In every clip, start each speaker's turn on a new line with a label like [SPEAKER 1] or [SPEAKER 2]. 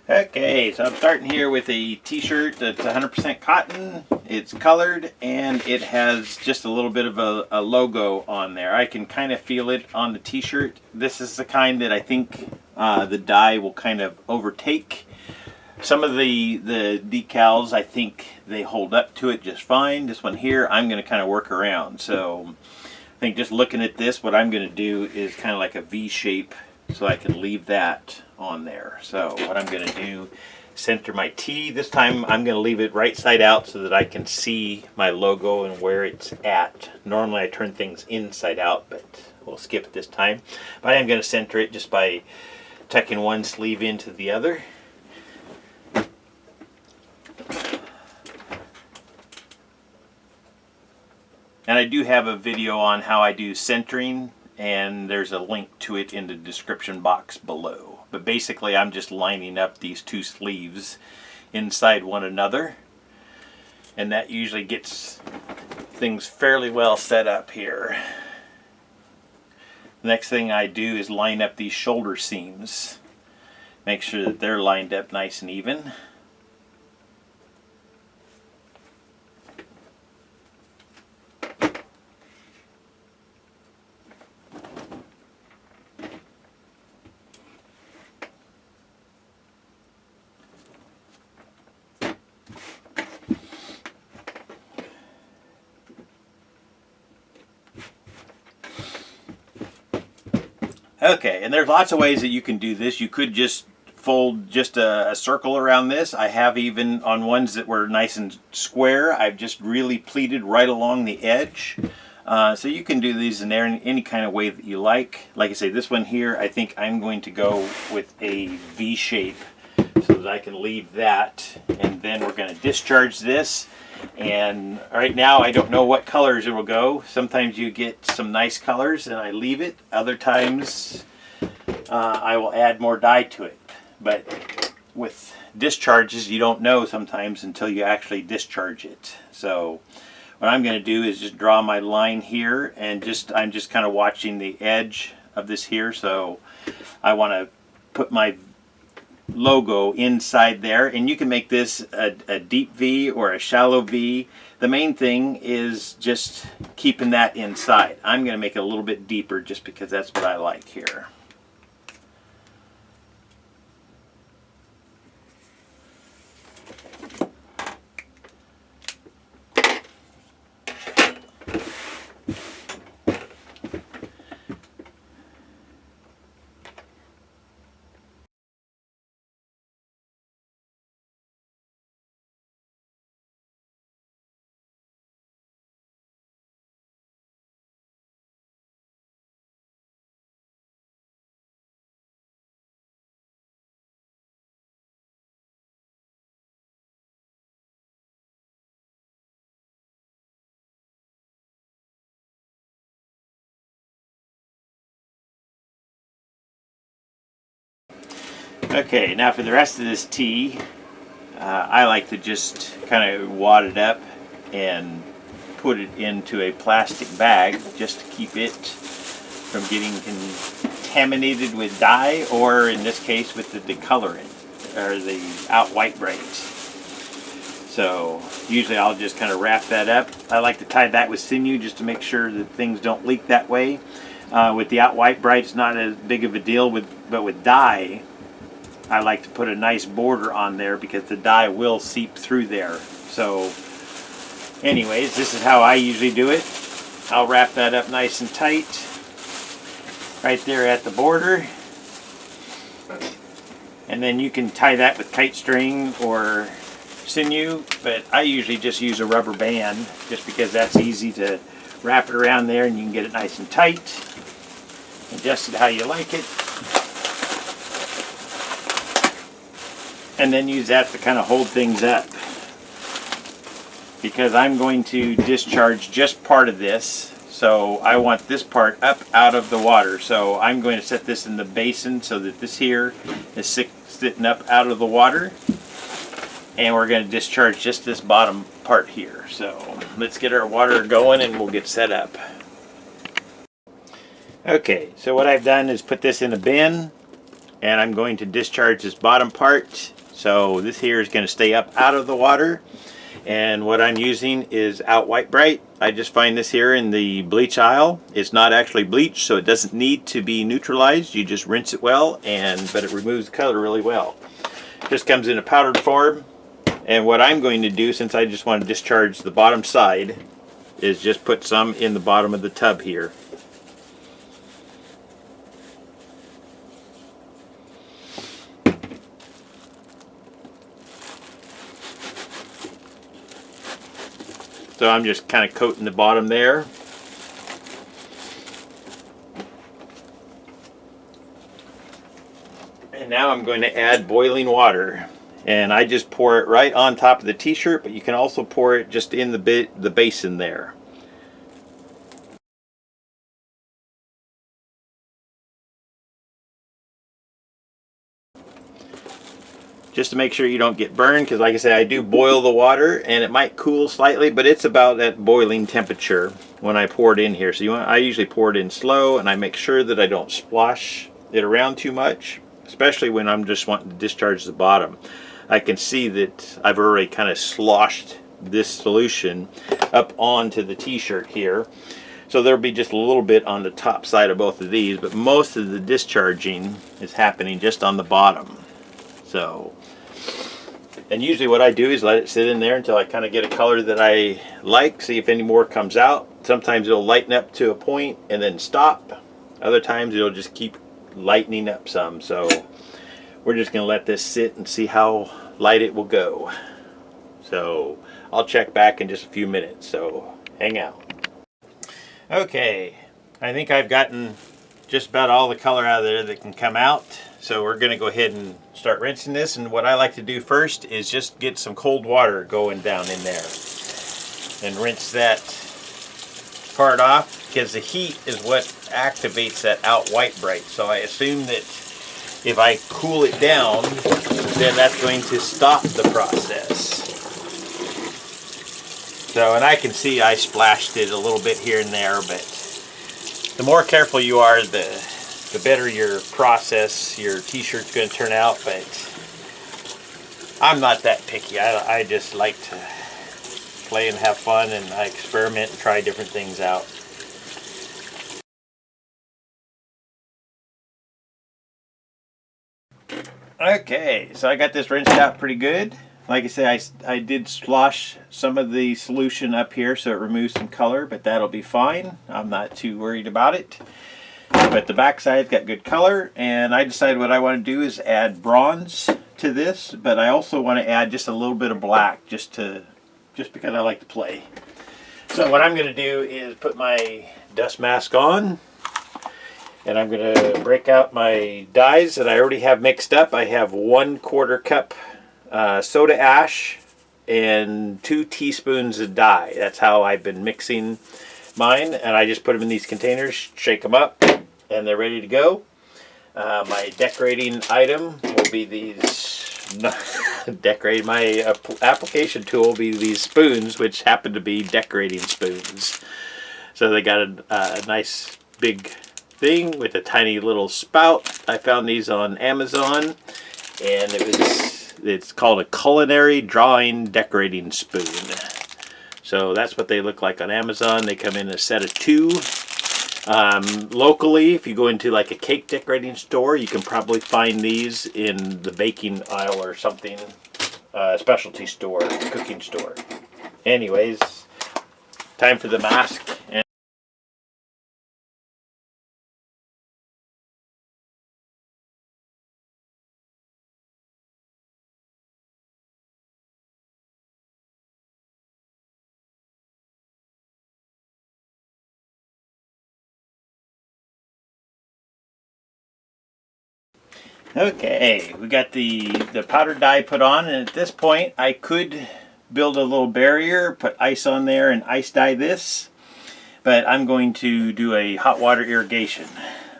[SPEAKER 1] Okay, so I'm starting here with a t-shirt that's 100% cotton. It's colored and it has just a little bit of a logo on there. I can kind of feel it on the t-shirt. This is the kind that I think the dye will kind of overtake. Some of the decals, I think they hold up to it just fine. This one here, I'm going to kind of work around. So I think just looking at this, what I'm going to do is kind of like a V shape, so I can leave that on there. So what I'm going to do, center my T. This time I'm going to leave it right side out so that I can see my logo and where it's at. Normally I turn things inside out, but we'll skip it this time. But I am going to center it just by tucking one sleeve into the other. And I do have a video on how I do centering, and there's a link to it in the description box below. But basically I'm just lining up these two sleeves inside one another, and that usually gets things fairly well set up here. The next thing I do is line up these shoulder seams. Make sure that they're lined up nice and even. Okay, and there's lots of ways that you can do this. You could just fold just a circle around this. I have even on ones that were nice and square, I've just really pleated right along the edge. So you can do these in any kind of way that you like. Like I say, this one here, I think I'm going to go with a V shape so that I can leave that. And then we're going to discharge this. And right now I don't know what colors it will go. Sometimes you get some nice colors and I leave it. Other times I will add more dye to it. But with discharges, you don't know sometimes until you actually discharge it. So what I'm going to do is just draw my line here, and I'm just kind of watching the edge of this here. So I want to put my logo inside there, and you can make this a deep V or a shallow V. The main thing is just keeping that inside. I'm going to make it a little bit deeper just because that's what I like here. Okay, now for the rest of this tee, I like to just kind of wad it up and put it into a plastic bag just to keep it from getting contaminated with dye, or in this case with the decoloring or the out white brights. So usually I'll just kind of wrap that up. I like to tie that with sinew just to make sure that things don't leak that way. With the out white bright, it's not as big of a deal, but with dye, I like to put a nice border on there because the dye will seep through there. So anyways, this is how I usually do it. I'll wrap that up nice and tight right there at the border. And then you can tie that with kite string or sinew, but I usually just use a rubber band just because that's easy to wrap it around there and you can get it nice and tight. Adjust it how you like it. And then use that to kind of hold things up. Because I'm going to discharge just part of this, so I want this part up out of the water. So I'm going to set this in the basin so that this here is sitting up out of the water. And we're going to discharge just this bottom part here. So let's get our water going and we'll get set up. Okay, so what I've done is put this in a bin, and I'm going to discharge this bottom part. So this here is going to stay up out of the water, and what I'm using is Out White Bright. I just find this here in the bleach aisle. It's not actually bleach, so it doesn't need to be neutralized. You just rinse it well, but it removes the color really well. Just comes in a powdered form, and what I'm going to do, since I just want to discharge the bottom side, is just put some in the bottom of the tub here. So I'm just kind of coating the bottom there. And now I'm going to add boiling water. And I just pour it right on top of the t-shirt, but you can also pour it just in the basin there. Just to make sure you don't get burned, because like I say, I do boil the water and it might cool slightly, but it's about at boiling temperature when I pour it in here. So I usually pour it in slow, and I make sure that I don't splosh it around too much, especially when I'm just wanting to discharge the bottom. I can see that I've already kind of sloshed this solution up onto the t-shirt here. So there'll be just a little bit on the top side of both of these, but most of the discharging is happening just on the bottom. So, and usually what I do is let it sit in there until I kind of get a color that I like, see if any more comes out. Sometimes it'll lighten up to a point and then stop. Other times it'll just keep lightening up some. So we're just going to let this sit and see how light it will go. So I'll check back in just a few minutes, so hang out. Okay, I think I've gotten just about all the color out of there that can come out. So we're going to go ahead and start rinsing this, and what I like to do first is just get some cold water going down in there and rinse that part off, because the heat is what activates that Out White Bright. So I assume that if I cool it down, then that's going to stop the process. So, and I can see I splashed it a little bit here and there, but the more careful you are, the better your process, your t-shirt's going to turn out. But I'm not that picky. I just like to play and have fun, and I experiment and try different things out. Okay, so I got this rinsed out pretty good. Like I say, I did slosh some of the solution up here so it removes some color, but that'll be fine. I'm not too worried about it. But the back side's got good color, and I decided what I want to do is add bronze to this, but I also want to add just a little bit of black just because I like to play. So what I'm going to do is put my dust mask on, and I'm going to break out my dyes that I already have mixed up. I have 1/4 cup soda ash and 2 teaspoons of dye. That's how I've been mixing mine, and I just put them in these containers, shake them up, and they're ready to go. My decorating item will be these my application tool will be these spoons, which happen to be decorating spoons. So they got a nice big thing with a tiny little spout. I found these on Amazon, and it's called a culinary drawing decorating spoon. So that's what they look like on Amazon. They come in a set of 2. Locally, if you go into like a cake decorating store, you can probably find these in the baking aisle or something, specialty store, cooking store. Anyways, time for the mask. Okay, we got the powdered dye put on, and at this point I could build a little barrier, put ice on there and ice dye this, but I'm going to do a hot water irrigation.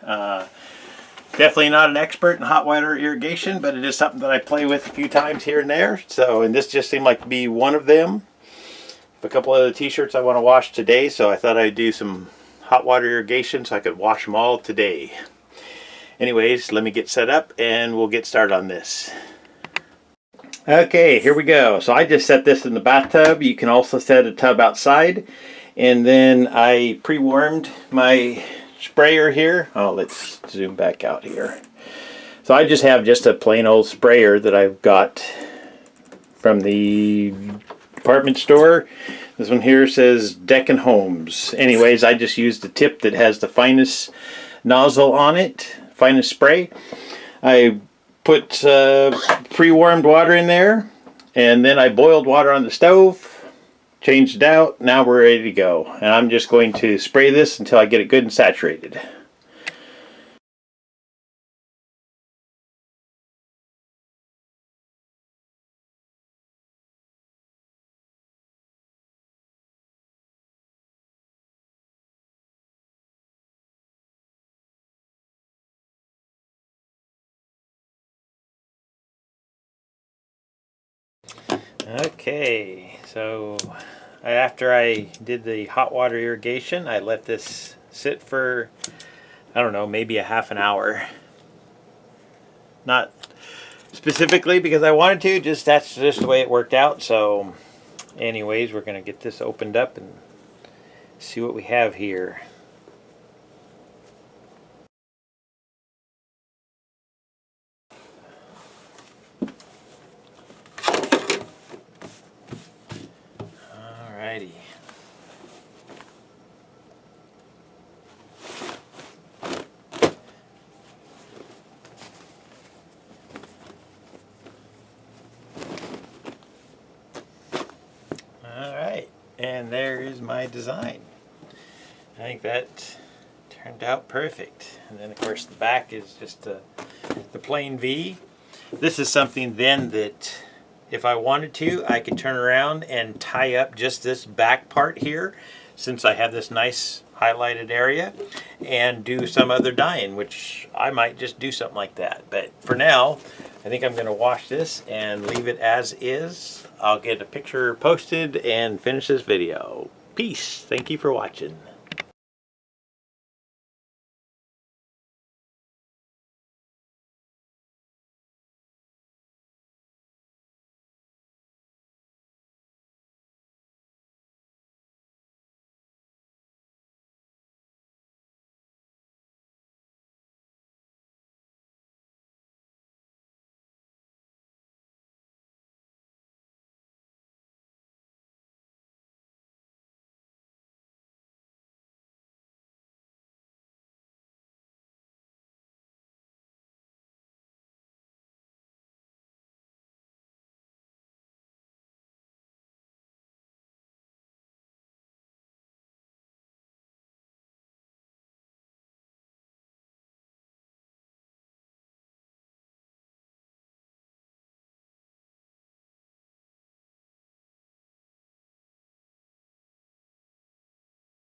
[SPEAKER 1] Definitely not an expert in hot water irrigation, but it is something that I play with a few times here and there. So, and this just seemed like to be one of them. A couple of the t-shirts I want to wash today, so I thought I'd do some hot water irrigation so I could wash them all today. Anyways, let me get set up and we'll get started on this. Okay, here we go. So I just set this in the bathtub. You can also set a tub outside. And then I pre-warmed my sprayer here. Oh, let's zoom back out here. So I just have a plain old sprayer that I've got from the department store. This one here says Deccan Homes. Anyways, I just used the tip that has the finest nozzle on it, finest spray. I put pre-warmed water in there, and then I boiled water on the stove, changed it out. Now we're ready to go. And I'm just going to spray this until I get it good and saturated. Okay, so after I did the hot water irrigation, I let this sit for, I don't know, maybe a half an hour. Not specifically because I wanted to, that's just the way it worked out. So anyways, we're going to get this opened up and see what we have here. Alrighty. Alright, and there is my design. I think that turned out perfect. And then of course the back is just the plain V. This is something then that if I wanted to, I could turn around and tie up just this back part here, since I have this nice highlighted area, and do some other dyeing, which I might just do something like that. But for now, I think I'm going to wash this and leave it as is. I'll get a picture posted and finish this video. Peace. Thank you for watching.